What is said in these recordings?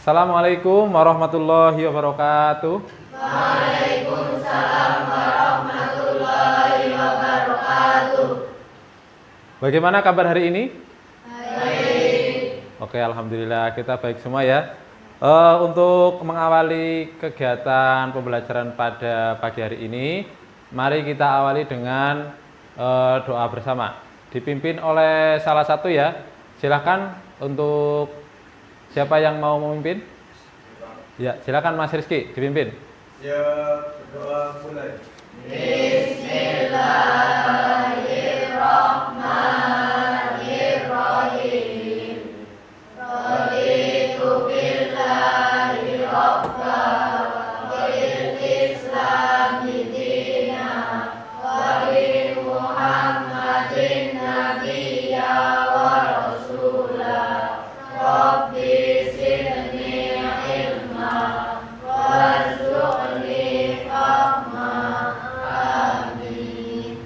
Assalamualaikum warahmatullahi wabarakatuh. Waalaikumsalam warahmatullahi wabarakatuh. Bagaimana kabar hari ini? Baik. Oke, alhamdulillah kita baik semua ya. Untuk mengawali kegiatan pembelajaran pada pagi hari ini, mari kita awali dengan doa bersama. Dipimpin oleh salah satu ya. Silahkan untuk siapa yang mau memimpin? Ya, silakan Mas Rizky dipimpin. Siap, berdoa mulai. Bismillahirrahmanirrahim. Raditu billahi rabban wa bil islami dinan wa bi Muhammadin nabiyya wa rasulah. Rabbi zidni ilma warzuqni fahma. Amin.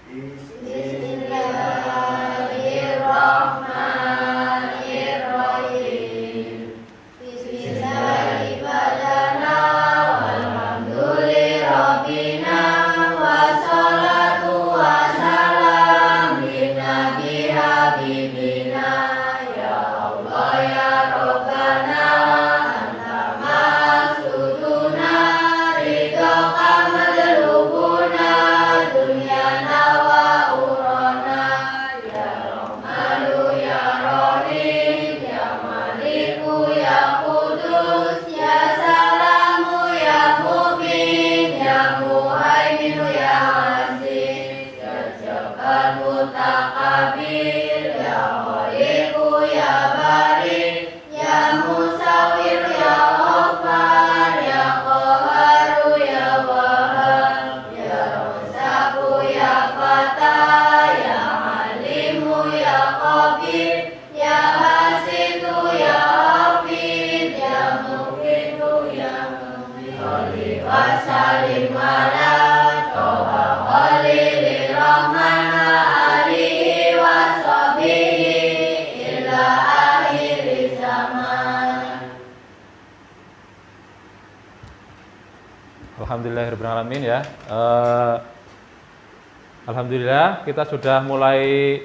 Bismillahirrahmanirrahim. Bismillahirrahmanirrahim. Walhamdulillahi wassalatu wassalam linnabi habibina. Ya Allah ya Rabbana anta maksuduna ridhoka madlubuna dunyana wa urana. Ya Rahmanu ya Rahim ya Maliku ya Qudus ya Salamu ya Mu'min ya Muhaiminu ya Aziz ya Jabbar Mutakabir ya Khaliqu ya Bari ya Musawwir ya Ghaffar ya Qahharu ya Wahhab ya Razzaqu ya Fatah ya Alimu ya Khabir ya Basitu ya Hafid ya Muqitu ya Mu'min. Sholli wa sallim ala Toha Khalili Rahman wa alihi wa sahbihi ila akhir zaman. Alhamdulillahirrahmanirrahim ya. Alhamdulillah kita sudah mulai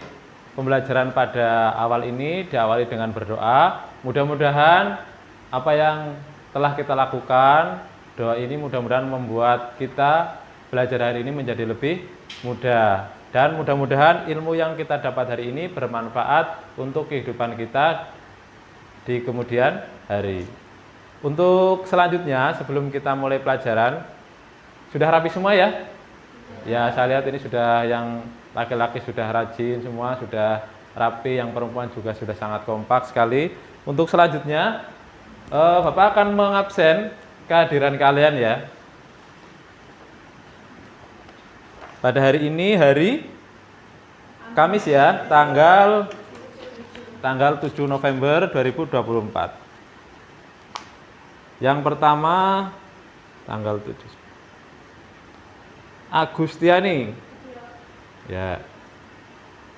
pembelajaran pada awal ini diawali dengan berdoa. Mudah-mudahan apa yang telah kita lakukan, doa ini mudah-mudahan membuat kita belajar hari ini menjadi lebih mudah. Dan mudah-mudahan ilmu yang kita dapat hari ini bermanfaat untuk kehidupan kita di kemudian hari. Untuk selanjutnya, sebelum kita mulai pelajaran, sudah rapi semua ya? Ya, saya lihat ini sudah yang laki-laki sudah rajin semua, sudah rapi, yang perempuan juga sudah sangat kompak sekali. Untuk selanjutnya, Bapak akan mengabsen kehadiran kalian ya. Pada hari ini, hari Kamis ya, tanggal 7 November 2024. Yang pertama, tanggal 7. Agustiani. Ya.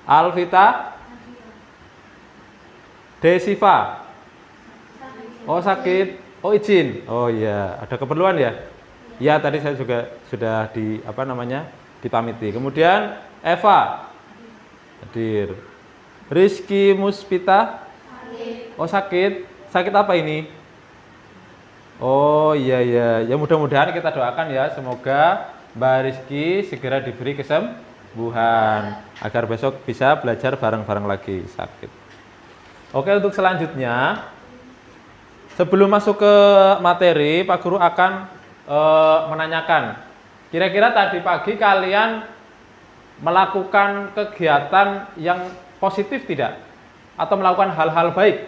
Alvita. Desiva. Oh sakit. Oh izin. Oh iya, ada keperluan ya? Ya tadi saya juga sudah dipamiti. Kemudian Eva. Hadir. Rizky Muspita. Oh sakit. Sakit apa ini? Oh iya ya. Ya mudah-mudahan kita doakan ya, semoga Mbak Rizky segera diberi kesembuhan agar besok bisa belajar bareng-bareng lagi sakit. Oke, untuk selanjutnya sebelum masuk ke materi, Pak Guru akan menanyakan, kira-kira tadi pagi kalian melakukan kegiatan yang positif tidak? Atau melakukan hal-hal baik?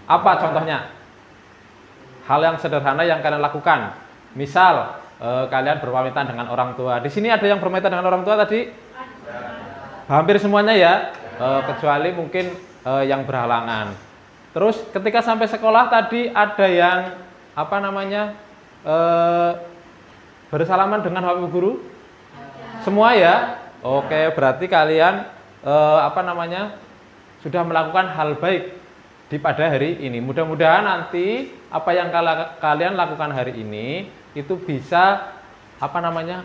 Apa contohnya? Hal yang sederhana yang kalian lakukan. Misal kalian berpamitan dengan orang tua. Di sini ada yang berpamitan dengan orang tua tadi? Hampir semuanya ya, kecuali mungkin yang berhalangan. Terus ketika sampai sekolah tadi ada yang bersalaman dengan Bapak Guru? Semua ya? Oke, berarti kalian sudah melakukan hal baik di pada hari ini. Mudah-mudahan nanti apa yang kalian lakukan hari ini itu bisa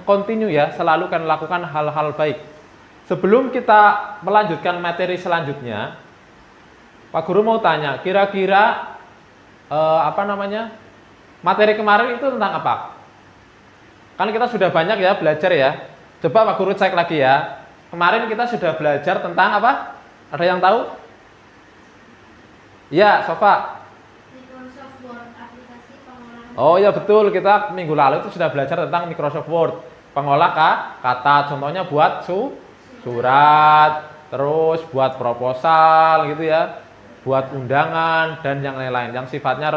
continue ya, selalu kan lakukan hal-hal baik. Sebelum kita melanjutkan materi selanjutnya, Pak Guru mau tanya, kira-kira materi kemarin itu tentang apa? Kan kita sudah banyak ya belajar ya. Coba Pak Guru cek lagi ya. Kemarin kita sudah belajar tentang apa? Ada yang tahu? Ya, Sofa. Microsoft Word, aplikasi pengolahan. Oh ya betul, kita minggu lalu itu sudah belajar tentang Microsoft Word. Pengolah kata, contohnya buat surat, terus buat proposal gitu ya, buat undangan dan yang lain-lain yang sifatnya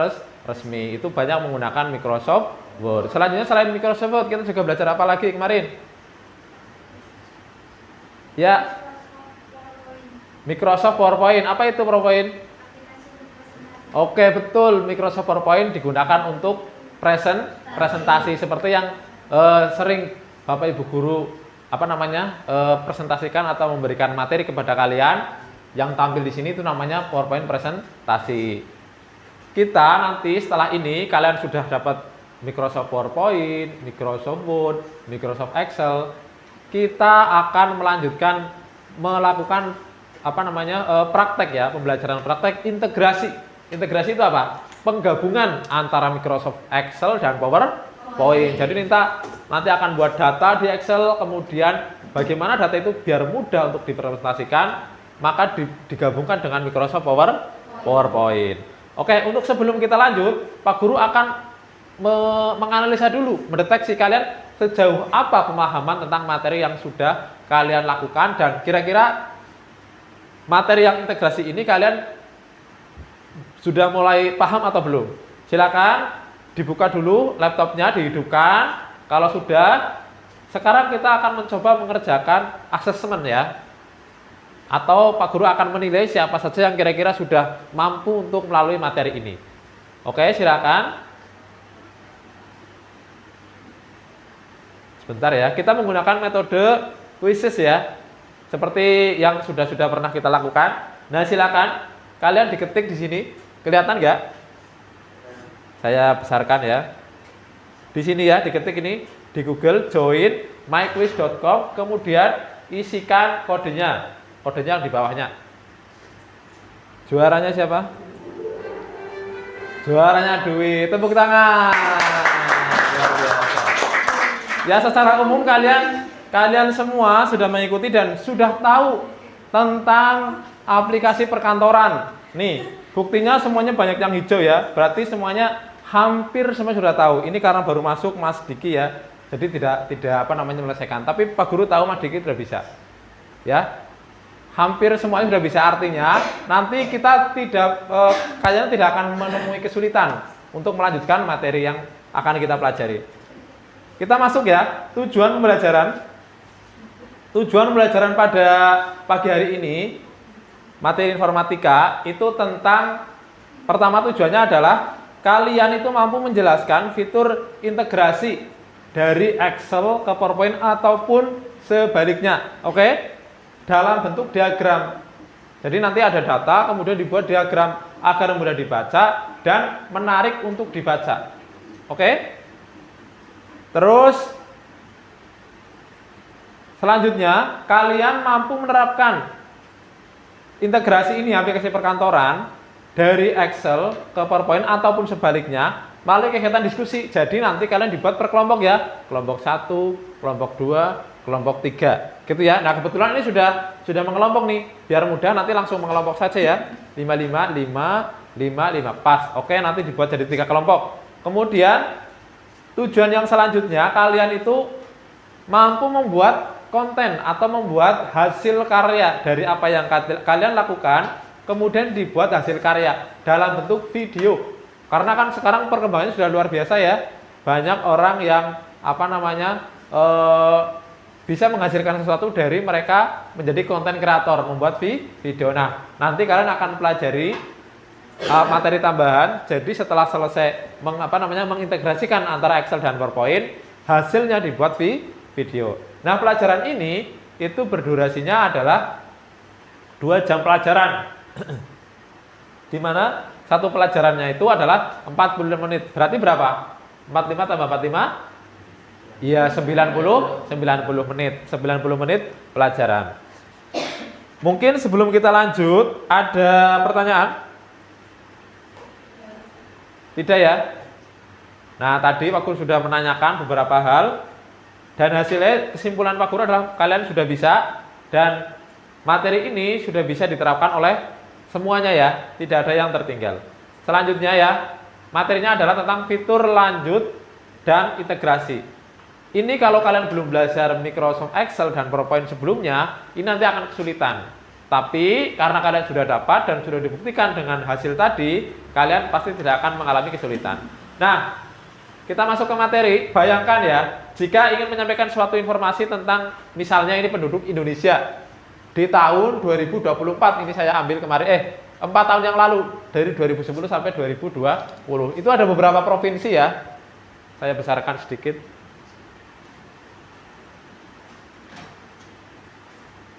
resmi. Itu banyak menggunakan Microsoft Word. Selanjutnya selain Microsoft Word, kita juga belajar apa lagi kemarin? Ya, Microsoft PowerPoint. Apa itu PowerPoint? Oke, betul. Microsoft PowerPoint digunakan untuk presentasi seperti yang sering Bapak Ibu guru presentasikan atau memberikan materi kepada kalian. Yang tampil di sini itu namanya PowerPoint presentasi. Kita nanti setelah ini kalian sudah dapat Microsoft PowerPoint, Microsoft Word, Microsoft Excel. Kita akan melanjutkan melakukan praktek ya, pembelajaran praktek integrasi. Integrasi itu apa? Penggabungan antara Microsoft Excel dan PowerPoint. Jadi nanti akan buat data di Excel, kemudian bagaimana data itu biar mudah untuk dipresentasikan, maka digabungkan dengan Microsoft PowerPoint. Oke, untuk sebelum kita lanjut, Pak Guru akan menganalisa dulu, mendeteksi kalian sejauh apa pemahaman tentang materi yang sudah kalian lakukan dan kira-kira materi yang integrasi ini kalian sudah mulai paham atau belum? Silakan dibuka dulu laptopnya, dihidupkan. Kalau sudah, sekarang kita akan mencoba mengerjakan asesmen ya. Atau Pak Guru akan menilai siapa saja yang kira-kira sudah mampu untuk melalui materi ini. Oke, silakan. Sebentar ya, kita menggunakan metode quizzes ya. Seperti yang sudah pernah kita lakukan. Nah, silakan kalian diketik di sini. Kelihatan nggak? Saya besarkan ya. Di sini ya, diketik ini di Google, join myquiz.com, kemudian isikan kodenya. Kodenya yang di bawahnya. Juaranya siapa? Juaranya Dwi. Tepuk tangan. Luar biasa. Ya, secara umum kalian semua sudah mengikuti dan sudah tahu tentang aplikasi perkantoran. Nih, buktinya semuanya banyak yang hijau ya. Berarti semuanya hampir semua sudah tahu. Ini karena baru masuk Mas Diki ya. Jadi tidak menyelesaikan. Tapi Pak Guru tahu Mas Diki sudah bisa. Ya. Hampir semuanya sudah bisa, artinya nanti kita kalian tidak akan menemui kesulitan untuk melanjutkan materi yang akan kita pelajari. Kita masuk ya, tujuan pembelajaran pada pagi hari ini, materi informatika itu tentang, pertama tujuannya adalah kalian itu mampu menjelaskan fitur integrasi dari Excel ke PowerPoint ataupun sebaliknya, oke? Dalam bentuk diagram. Jadi nanti ada data, kemudian dibuat diagram agar mudah dibaca dan menarik untuk dibaca. Oke? Terus selanjutnya kalian mampu menerapkan integrasi ini aplikasi perkantoran dari Excel ke PowerPoint ataupun sebaliknya melalui kegiatan diskusi. Jadi nanti kalian dibuat per kelompok ya, kelompok 1, kelompok 2, kelompok 3 gitu ya. Nah, kebetulan ini sudah mengelompok nih, biar mudah nanti langsung mengelompok saja ya. 5, 5, 5, 5, 5 pas. Oke, nanti dibuat jadi 3 kelompok. Kemudian tujuan yang selanjutnya, kalian itu mampu membuat konten atau membuat hasil karya dari apa yang kalian lakukan, kemudian dibuat hasil karya dalam bentuk video. Karena kan sekarang perkembangannya sudah luar biasa ya. Banyak orang yang bisa menghasilkan sesuatu dari mereka menjadi konten kreator, membuat video. Nah, nanti kalian akan pelajari materi tambahan. Jadi setelah selesai mengintegrasikan antara Excel dan PowerPoint, hasilnya dibuat video. Nah, pelajaran ini itu berdurasinya adalah 2 jam pelajaran. Di mana satu pelajarannya itu adalah 45 menit. Berarti berapa? 45 tambah 45? Iya, 90 menit. 90 menit pelajaran. Mungkin sebelum kita lanjut, ada pertanyaan? Tidak ya? Nah, tadi Pak Guru sudah menanyakan beberapa hal. Dan hasilnya, kesimpulan Pak Guru adalah kalian sudah bisa. Dan materi ini sudah bisa diterapkan oleh semuanya ya. Tidak ada yang tertinggal. Selanjutnya ya, materinya adalah tentang fitur lanjut dan integrasi. Ini kalau kalian belum belajar Microsoft Excel dan PowerPoint sebelumnya, ini nanti akan kesulitan. Tapi karena kalian sudah dapat dan sudah dibuktikan dengan hasil tadi, kalian pasti tidak akan mengalami kesulitan. Nah, kita masuk ke materi. Bayangkan ya, jika ingin menyampaikan suatu informasi tentang misalnya ini penduduk Indonesia di tahun 2024, ini saya ambil kemarin 4 tahun yang lalu, dari 2010 sampai 2020. Itu ada beberapa provinsi ya. Saya besarkan sedikit.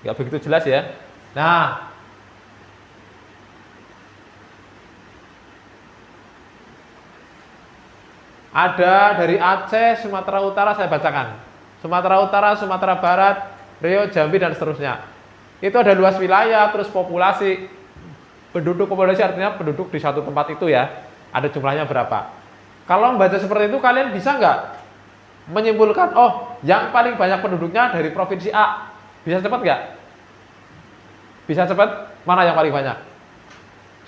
Nggak begitu jelas ya. Nah, ada dari Aceh, Sumatera Utara, saya bacakan. Sumatera Utara, Sumatera Barat, Riau, Jambi, dan seterusnya. Itu ada luas wilayah, terus populasi. Populasi artinya penduduk di satu tempat itu ya. Ada jumlahnya berapa. Kalau membaca seperti itu, kalian bisa nggak menyimpulkan, oh, yang paling banyak penduduknya dari provinsi A. Bisa cepat nggak? Bisa cepat? Mana yang paling banyak?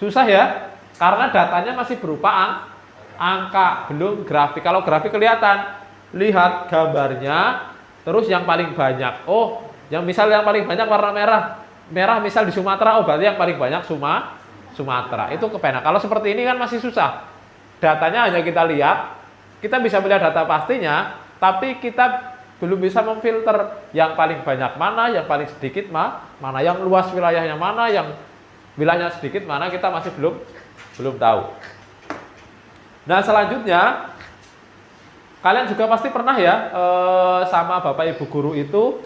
Susah ya, karena datanya masih berupa angka, belum grafik. Kalau grafik kelihatan, lihat gambarnya, terus yang paling banyak. Oh, yang paling banyak warna merah. Merah misal di Sumatera, oh berarti yang paling banyak Sumatera. Itu kepenak. Kalau seperti ini kan masih susah. Datanya hanya kita lihat, kita bisa melihat data pastinya, tapi kita belum bisa memfilter yang paling banyak mana, yang paling sedikit mana, yang luas wilayahnya mana, yang wilayahnya sedikit mana, kita masih belum tahu. Nah, selanjutnya kalian juga pasti pernah ya sama Bapak Ibu guru itu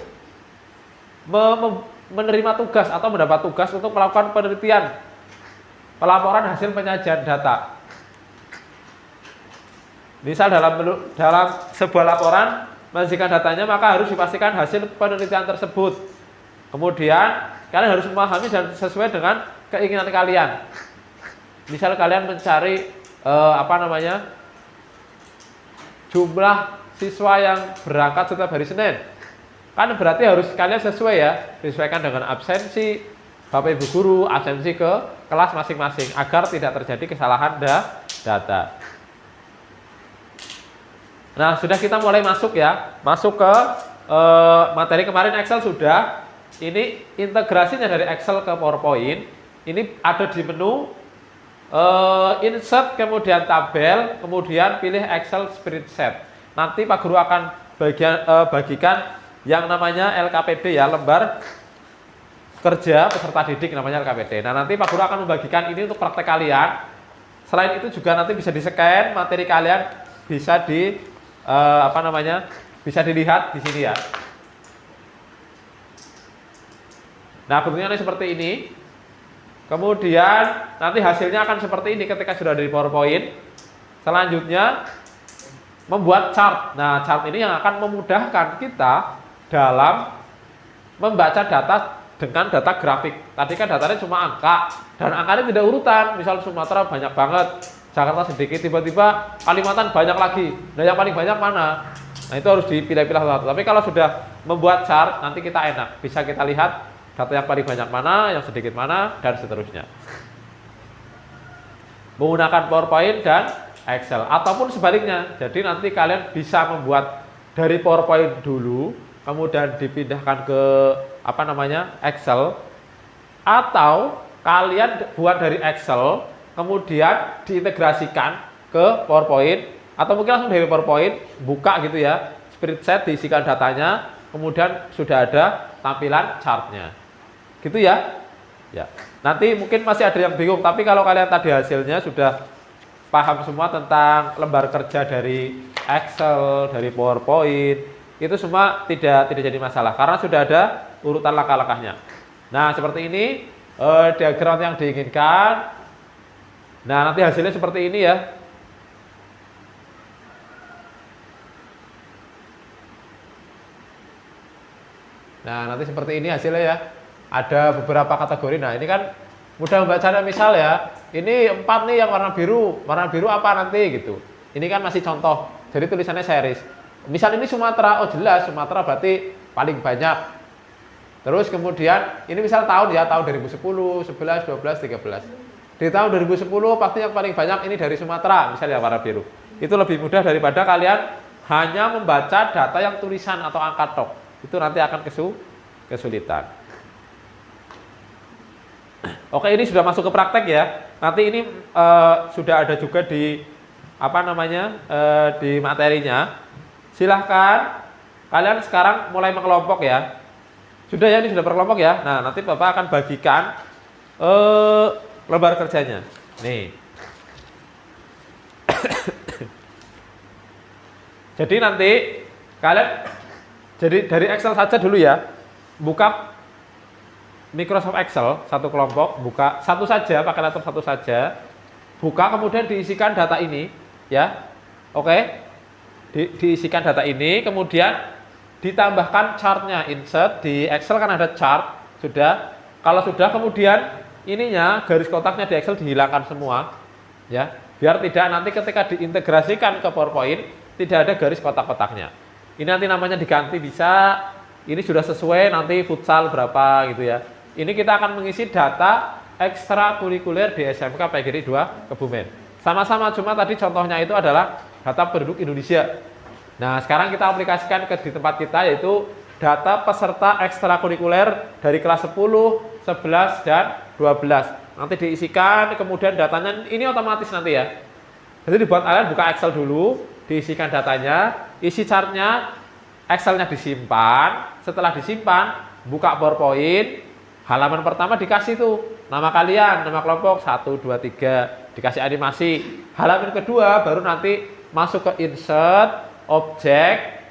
menerima tugas atau mendapat tugas untuk melakukan penelitian, pelaporan hasil penyajian data. Misal dalam sebuah laporan menyajikan datanya, maka harus dipastikan hasil penelitian tersebut. Kemudian kalian harus memahami dan sesuai dengan keinginan kalian. Misal kalian mencari jumlah siswa yang berangkat setiap hari Senin, kan berarti harus kalian sesuai ya, disesuaikan dengan absensi Bapak Ibu guru, absensi ke kelas masing-masing agar tidak terjadi kesalahan data. Nah, sudah kita mulai masuk ya, masuk ke materi kemarin Excel sudah. Ini integrasinya dari Excel ke PowerPoint. Ini ada di menu insert, kemudian tabel, kemudian pilih Excel spreadsheet. Nanti Pak Guru akan bagikan yang namanya LKPD ya, lembar kerja peserta didik namanya LKPD. Nah, nanti Pak Guru akan membagikan ini untuk praktek kalian. Selain itu juga nanti bisa di-scan materi kalian, bisa bisa dilihat di sini ya. Nah, bentuknya seperti ini. Kemudian nanti hasilnya akan seperti ini ketika sudah ada di PowerPoint. Selanjutnya membuat chart. Nah, chart ini yang akan memudahkan kita dalam membaca data dengan data grafik. Tadi kan datanya cuma angka, dan angkanya tidak urutan. Misal Sumatera banyak banget, Jakarta sedikit, tiba-tiba Kalimantan banyak lagi. Nah, yang paling banyak mana? Nah, itu harus dipilih-pilih satu. Tapi kalau sudah membuat chart, nanti kita enak. Bisa kita lihat data yang paling banyak mana, yang sedikit mana, dan seterusnya. Menggunakan PowerPoint dan Excel. Ataupun sebaliknya. Jadi nanti kalian bisa membuat dari PowerPoint dulu, kemudian dipindahkan ke Excel. Atau kalian buat dari Excel, kemudian diintegrasikan ke PowerPoint, atau mungkin langsung dari PowerPoint buka gitu ya, spreadsheet, diisikan datanya, kemudian sudah ada tampilan chartnya gitu ya. Ya, nanti mungkin masih ada yang bingung, tapi kalau kalian tadi hasilnya sudah paham semua tentang lembar kerja dari Excel, dari PowerPoint, itu semua tidak jadi masalah karena sudah ada urutan langkah-langkahnya. Nah, seperti ini diagram yang diinginkan. Nah, nanti hasilnya seperti ini ya. Nah, nanti seperti ini hasilnya ya. Ada beberapa kategori. Nah, ini kan mudah membacanya, misal ya. Ini 4 nih yang warna biru. Warna biru apa nanti gitu. Ini kan masih contoh. Jadi tulisannya series. Misal ini Sumatera, oh jelas Sumatera berarti paling banyak. Terus kemudian ini misal tahun ya, tahun 2010, 11, 12, 13. Di tahun 2010 pasti yang paling banyak ini dari Sumatera, misalnya warna biru. Itu lebih mudah daripada kalian hanya membaca data yang tulisan atau angka tok. Itu nanti akan kesulitan. Oke, ini sudah masuk ke praktek ya. Nanti ini sudah ada juga di di materinya. Silahkan kalian sekarang mulai mengelompok ya. Sudah ya, ini sudah berkelompok ya. Nah, nanti Bapak akan bagikan lembar kerjanya. Nih. Jadi nanti kalian dari Excel saja dulu ya. Buka Microsoft Excel satu kelompok, buka satu saja, pakai laptop satu saja. Buka kemudian diisikan data ini ya. Oke. Diisikan data ini, kemudian ditambahkan chartnya, insert di Excel kan ada chart, sudah. Kalau sudah, kemudian ininya garis kotaknya di Excel dihilangkan semua, ya, biar tidak nanti ketika diintegrasikan ke PowerPoint tidak ada garis kotak-kotaknya. Ini nanti namanya diganti bisa. Ini sudah sesuai nanti futsal berapa gitu ya. Ini kita akan mengisi data ekstrakurikuler di SMK PGRI 2 Kebumen. Sama-sama, cuma tadi contohnya itu adalah data penduduk Indonesia. Nah, sekarang kita aplikasikan di tempat kita, yaitu data peserta ekstrakurikuler dari kelas 10, 11, dan 12. Nanti diisikan, kemudian datanya ini otomatis nanti ya. Jadi dibuat kalian buka Excel dulu, diisikan datanya, isi chartnya, Excelnya disimpan. Setelah disimpan, buka PowerPoint, halaman pertama dikasih tuh nama kalian, nama kelompok 1, 2, 3, dikasih animasi. Halaman kedua baru nanti masuk ke insert, objek,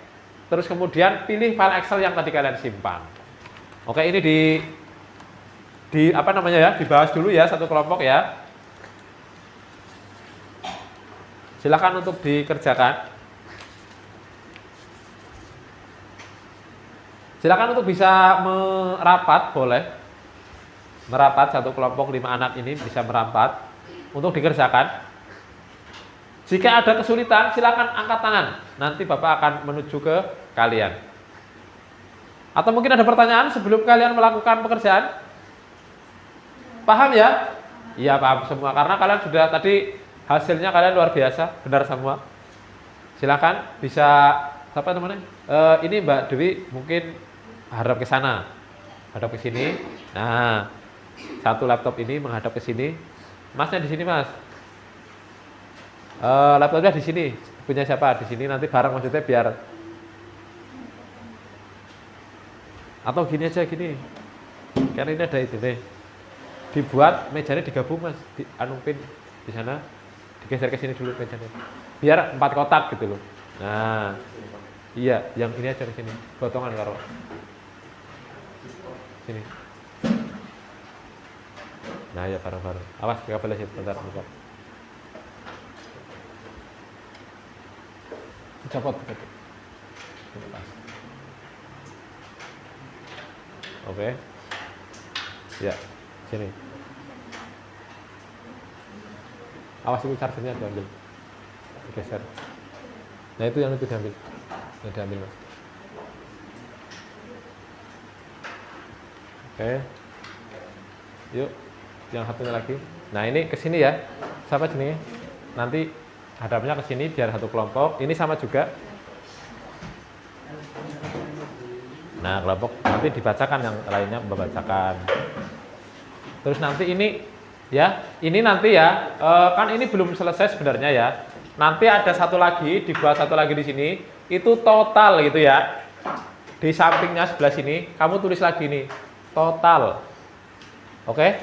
terus kemudian pilih file Excel yang tadi kalian simpan. Oke, ini dibahas dulu ya satu kelompok ya. Silakan untuk dikerjakan. Silakan untuk bisa merapat, boleh. Merapat satu kelompok 5 anak ini bisa merapat untuk dikerjakan. Jika ada kesulitan, silakan angkat tangan. Nanti Bapak akan menuju ke kalian. Atau mungkin ada pertanyaan sebelum kalian melakukan pekerjaan? Paham ya? Iya, paham semua. Karena kalian sudah tadi hasilnya kalian luar biasa, benar semua. Silakan bisa apa namanya? Ini Mbak Dewi mungkin hadap ke sana, hadap ke sini. Nah, satu laptop ini menghadap ke sini. Masnya di sini, Mas. Laptopnya di sini, punya siapa? Di sini, nanti bareng maksudnya biar. Atau gini aja gini. Karena ini ada itu nih. Dibuat mejanya digabung, Mas. Dianupin di sana, digeser ke sini dulu mejanya. Biar 4 kotak gitu loh. Nah, iya, yang ini aja ke sini. Potongan karo. Sini. Nah, ya bareng-bareng. Awas kabelnya sih, bentar. Copot. Oke. Ya, sini. Awas itu chargernya diambil. Geser. Nah, itu yang itu diambil. Yang diambil, Mas. Oke. Yuk, yang satunya lagi. Nah, ini ke sini ya. Siapa sini? Nanti hadapnya ke sini biar satu kelompok. Ini sama juga. Nah, kelompok nanti dibacakan, yang lainnya membacakan. Terus nanti ini ya, ini nanti ya, kan ini belum selesai sebenarnya ya. Nanti ada satu lagi, dibuat satu lagi di sini. Itu total gitu ya. Di sampingnya sebelah sini, kamu tulis lagi nih, total. Oke?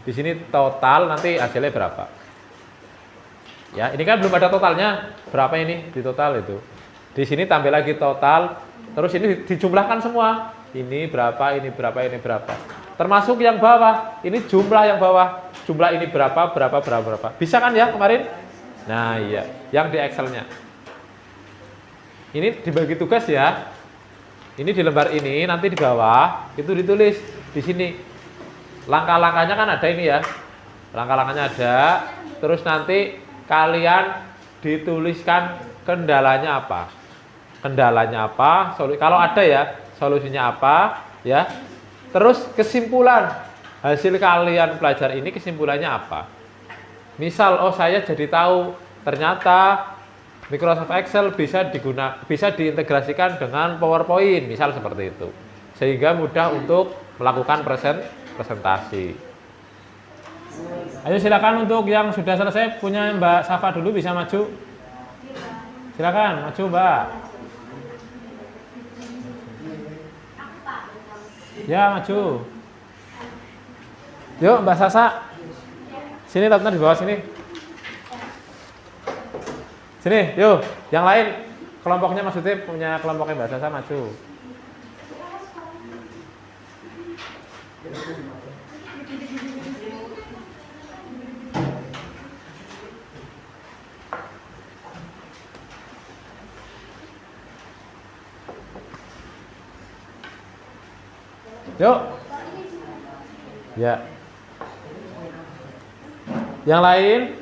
Di sini total, nanti hasilnya berapa? Ya, ini kan belum ada totalnya. Berapa ini di total itu? Di sini tambah lagi total. Terus ini dijumlahkan semua. Ini berapa, ini berapa, ini berapa. termasuk yang bawah. Ini jumlah yang bawah. Jumlah ini berapa. Bisa kan ya kemarin? Nah, iya. Yang di Excel-nya. Ini dibagi tugas ya. Ini di lembar ini, nanti di bawah itu ditulis di sini. Langkah-langkahnya kan ada ini ya. Langkah-langkahnya ada. Terus nanti kalian dituliskan kendalanya apa. Kendalanya apa? Kalau ada ya, solusinya apa, ya. Terus kesimpulan hasil kalian pelajar ini kesimpulannya apa? Misal, oh saya jadi tahu ternyata Microsoft Excel bisa diintegrasikan dengan PowerPoint, misal seperti itu. Sehingga mudah untuk melakukan presentasi. Ayo silakan untuk yang sudah selesai punya Mbak Safa dulu bisa maju. Silakan maju Mbak. Ya maju. Yuk Mbak Sasa. Sini laptopnya di bawah sini. Sini, yuk. Yang lain kelompoknya maksudnya punya kelompoknya Mbak Sasa maju. Yuk. Ya. Yang lain?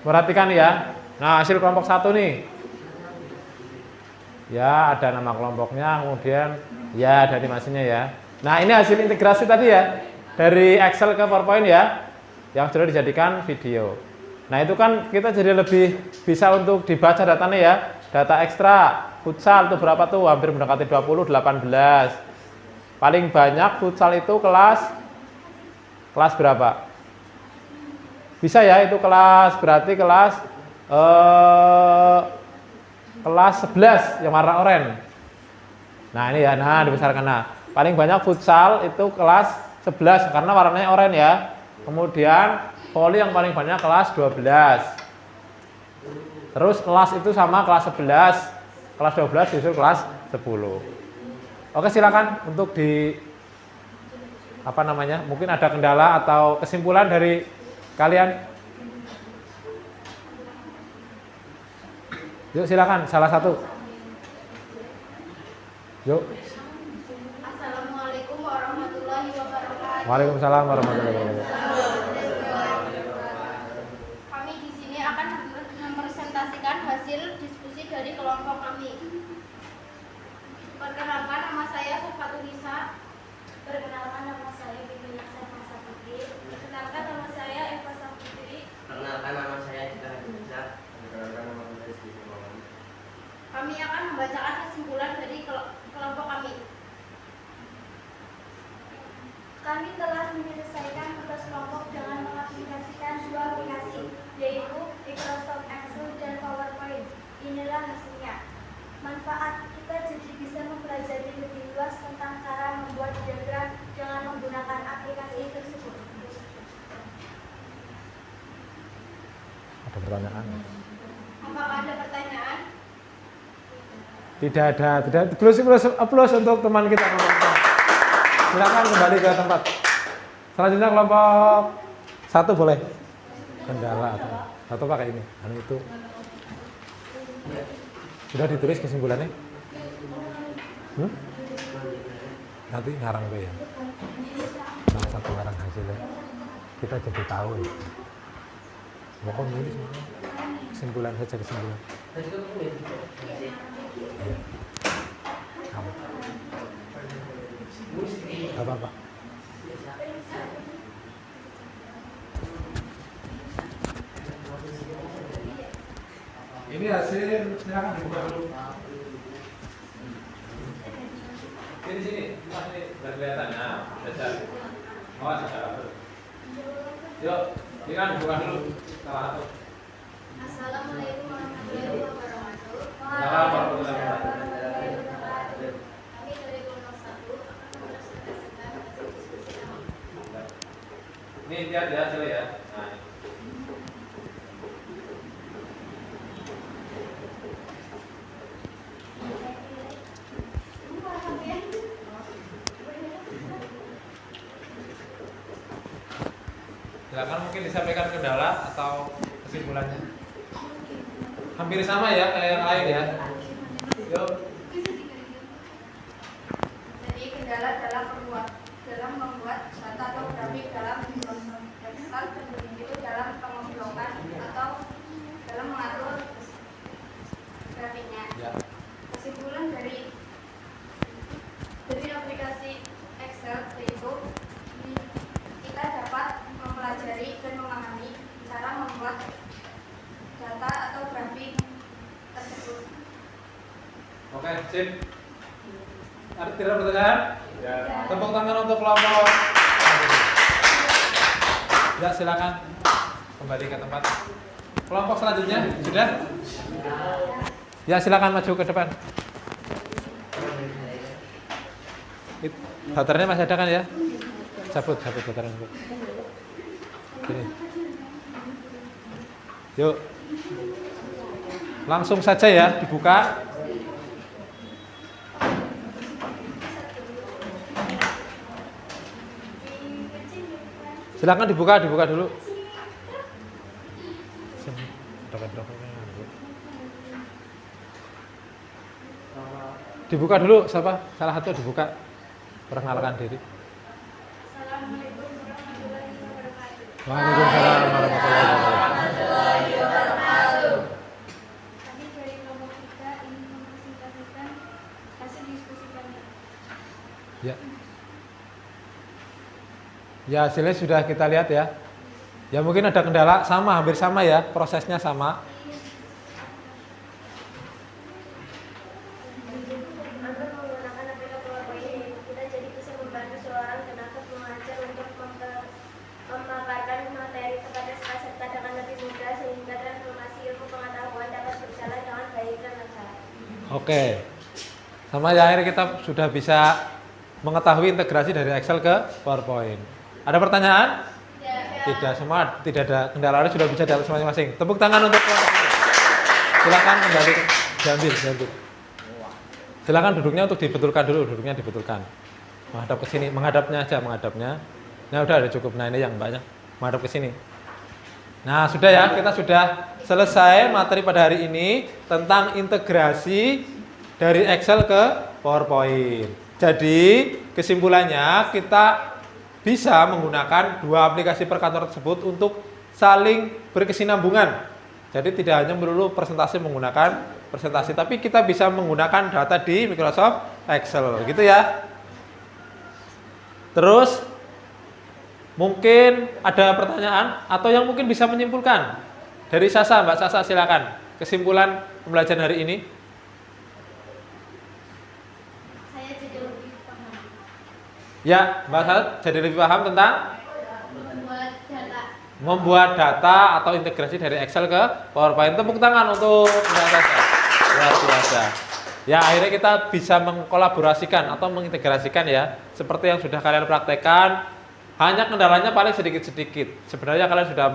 Perhatikan ya. Nah, hasil kelompok 1 nih. Ya, ada nama kelompoknya, kemudian ya ada animasinya ya. Nah, ini hasil integrasi tadi ya. Dari Excel ke PowerPoint ya. Yang sudah dijadikan video. Nah, itu kan kita jadi lebih bisa untuk dibaca datanya ya. Data ekstra, futsal itu berapa tuh? Hampir mendekati 20, 18. Paling banyak futsal itu kelas berapa? Bisa ya, itu berarti kelas 11 yang warna oranye. Nah, ini ya, nah dibesarkan. Nah, paling banyak futsal itu kelas 11 karena warnanya oranye ya. Kemudian voli yang paling banyak kelas 12. Terus kelas itu sama kelas 11. Kelas 12 disusul kelas 10. Oke, silakan untuk mungkin ada kendala atau kesimpulan dari kalian. Yuk silakan salah satu. Yuk. Assalamualaikum warahmatullahi wabarakatuh. Waalaikumsalam warahmatullahi wabarakatuh. Kami di sini akan mempresentasikan hasil diskusi dari kelompok kami. Perkenalkan, nama saya Safatul Nisa. Perkenalkan, nama saya Bibi Nasa Masaputri. Perkenalkan, nama saya Eva Saputri. Perkenalkan, nama saya Citra Hadinisa. Perkenalkan, nama saya Siti Maulana. Kami akan membacakan kesimpulan dari kelompok kami. Kami telah menyelesaikan tugas kelompok dengan mengaplikasikan 2 aplikasi, yaitu Microsoft Excel dan PowerPoint. Inilah hasilnya. Manfaat, kita jadi bisa mempelajari lebih luas tentang cara membuat diagram dengan menggunakan aplikasi tersebut. Ada pertanyaan? Apakah ada pertanyaan? Tidak ada. Aplaus untuk teman kita. Silakan kembali ke tempat. Selanjutnya kelompok 1 boleh. Kendala atau pakai ini. Itu. Sudah ditulis kesimpulannya? Nanti ngarang deh ya. Salah satu ngarang hasilnya. Kita jadi tahu ya. Pokoknya nulis kesimpulan saja kesimpulan. Iya. Kamu. Gak apa-apa. Ini hasil, silakan dibuka dulu. Sini, biar kelihatan. Nah, belajar. Awas, yuk, ini kan dibuka dulu. Salah satu. Assalamualaikum warahmatullahi wabarakatuh. Warahmatullahi wabarakatuh. Kami dari kelompok 1 akan mempresentasikan hasil diskusi kami. Ini lihat ya hasilnya ya. Nah, Silakan mungkin disampaikan kendala atau kesimpulannya. Hampir sama ya kayak yang lain ya. Yuk. Jadi kendala dalam membuat data atau grafik dalam Microsoft Excel itu dalam pengoblokan atau dalam mengatur grafiknya. Ya. Kesimpulan dari aplikasi Excel yaitu kita dapat mempelajari dan memahami cara membuat data atau grafik tersebut. Oke, sip. Ada tidak pertanyaan? Ya. Tepuk tangan untuk kelompok. Ya, silakan kembali ke tempat. Kelompok selanjutnya sudah? Ya, silakan maju ke depan. Baterainya masih ada kan ya? Cabut baterainya. Sini. Yuk. Langsung saja ya, dibuka. Silakan dibuka dulu. Dibuka dulu, siapa? Salah satu dibuka. Perkenalkan diri. Assalamualaikum warahmatullahi wabarakatuh. Waalaikumsalam warahmatullahi wabarakatuh. Kami dari kelompok kita ingin mempresentasikan hasil diskusi kami. Ya. Ya, hasilnya sudah kita lihat ya. Ya mungkin ada kendala hampir sama ya, prosesnya sama. Agar menggunakan aplikasi PowerPoint, kita jadi bisa membantu seorang tenaga pengajar untuk memaparkan materi kepada peserta dengan lebih mudah sehingga transformasi ilmu pengetahuan dapat berjalan dengan baik dan lancar. Oke. Sama ya, akhirnya kita sudah bisa mengetahui integrasi dari Excel ke PowerPoint. Ada pertanyaan? Tidak ada kendala, sudah bisa diatur masing-masing. Tepuk tangan untuk silakan kembali diambil. Silakan duduknya untuk dibetulkan dulu, dibetulkan. Menghadap ke sini, menghadapnya. Nah, udah ada cukup. Nah, ini yang banyak menghadap ke sini. Nah, sudah ya, kita sudah selesai materi pada hari ini tentang integrasi dari Excel ke PowerPoint. Jadi, kesimpulannya kita bisa menggunakan dua aplikasi perkantoran tersebut untuk saling berkesinambungan. Jadi tidak hanya melulu presentasi menggunakan presentasi, tapi kita bisa menggunakan data di Microsoft Excel, gitu ya. Terus mungkin ada pertanyaan atau yang mungkin bisa menyimpulkan dari Sasa, Mbak Sasa, silakan. Kesimpulan pembelajaran hari ini. Saya jadi lebih paham Ya, Mbak Sasa jadi lebih paham tentang membuat data atau integrasi dari Excel ke PowerPoint. Tepuk tangan untuk Mbak Sasa. Luar biasa. Ya, akhirnya kita bisa mengkolaborasikan atau mengintegrasikan ya, seperti yang sudah kalian praktekkan. Hanya kendalanya paling sedikit-sedikit. Sebenarnya kalian sudah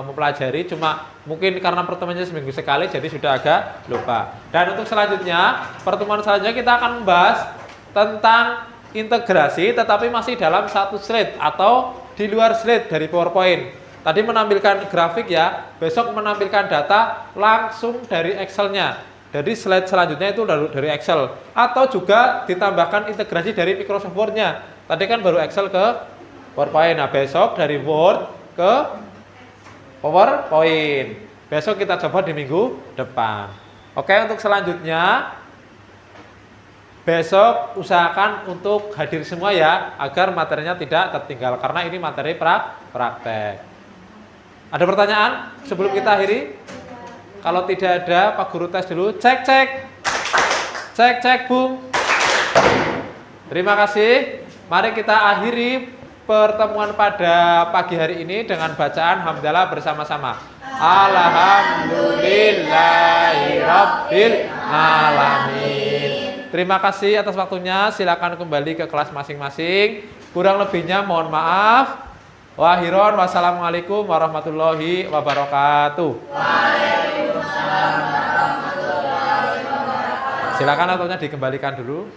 mempelajari, cuma mungkin karena pertemuannya seminggu sekali, jadi sudah agak lupa. Dan untuk selanjutnya, pertemuan selanjutnya kita akan membahas tentang integrasi, tetapi masih dalam satu slide atau di luar slide dari PowerPoint. Tadi menampilkan grafik ya, besok menampilkan data langsung dari Excel-nya. Jadi slide selanjutnya itu dari Excel. Atau juga ditambahkan integrasi dari Microsoft Word-nya. Tadi kan baru Excel ke PowerPoint. Nah, besok dari Word ke PowerPoint. Besok kita coba di minggu depan. Oke, untuk selanjutnya besok usahakan untuk hadir semua ya, agar materinya tidak tertinggal karena ini materi praktek. Ada pertanyaan sebelum kita akhiri? Kalau tidak ada, Pak Guru tes dulu. Cek, Bung. Terima kasih. Mari kita akhiri pertemuan pada pagi hari ini dengan bacaan hamdalah bersama-sama. Alhamdulillahirabbil alamin. Terima kasih atas waktunya. Silakan kembali ke kelas masing-masing. Kurang lebihnya mohon maaf. Wahiron, wassalamualaikum warahmatullahi wabarakatuh. Waalaikumsalam warahmatullahi wabarakatuh. Silakan ataunya dikembalikan dulu.